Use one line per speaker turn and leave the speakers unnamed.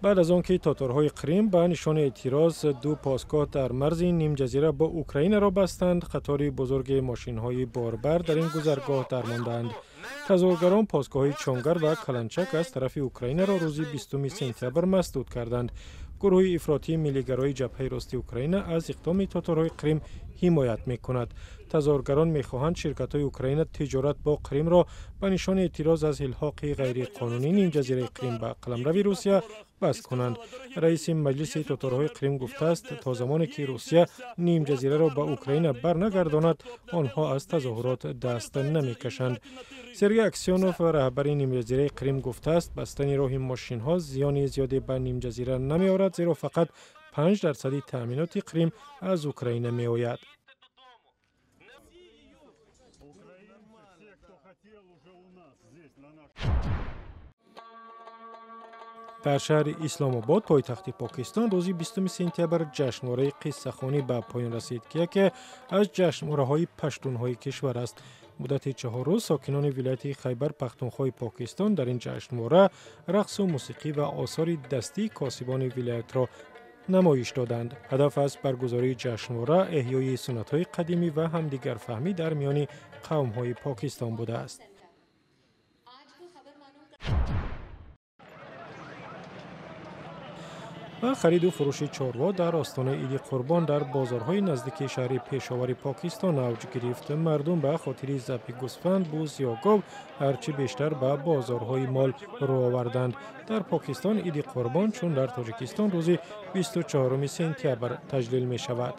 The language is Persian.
بعد از آنکه تاتارهای کریم به نشان اعتراض دو پاسگاه در مرز نیم جزیره با اوکراین را بستند، قطاری بزرگ ماشین‌های باربر در این گذرگاه درماندند. تظاهرگران پاسگاه‌های چونگر و کلانچک از طرف اوکراین را روز 20 سپتامبر مسدود کردند. گروه افراطی ملیگرای جبهه راستی اوکراین از اقدام تاتارهای کریم حمایت می‌کند. تظاهرگران می‌خواهند شرکت‌های اوکراین تجارت با کریم را به نشان اعتراض از الحاق غیرقانونی نیم جزیره کریم به قلمرو روسیه بس کنند. رئیس مجلس تاتارهای کریم گفته است تا زمانی که روسیه نیم جزیره را به اوکراین برنگرداند آنها از تظاهرات دست نمی‌کشند. سرگئی اکسیونوف رهبر نیم جزیره کریم گفته است بستن راه ماشین ها زیان زیادی به نیم جزیره نمی‌آورد، زیرا فقط 5% تأمینات کریم از اوکراین می‌آید. در شهر اسلام آباد پایتخت پاکستان روز 20 سپتامبر جشنواره قصه خوانی به پایان رسید که از جشنواره‌های پشتون‌های کشور است. مدت 4 روز ساکنان ولایت خیبر پختونخوا پاکستان در این جشنواره رقص و موسیقی و آثار دستی کاسبان ولایت را نمایش دادند. هدف از برگزاری جشنواره احیای سنت‌های قدیمی و همدیگر فهمی در میان قوم‌های پاکستان بوده است. و خرید و فروش چاروا در آستانه عید قربان در بازارهای نزدیک شهر پشاور پاکستان اوج گرفت. مردم به خاطر ذبح گوسفند، بز یا گاو هرچی بیشتر به بازارهای مال رو آوردند. در پاکستان عید قربان چون در تاجیکستان روز 24 سپتامبر تجلیل می شود.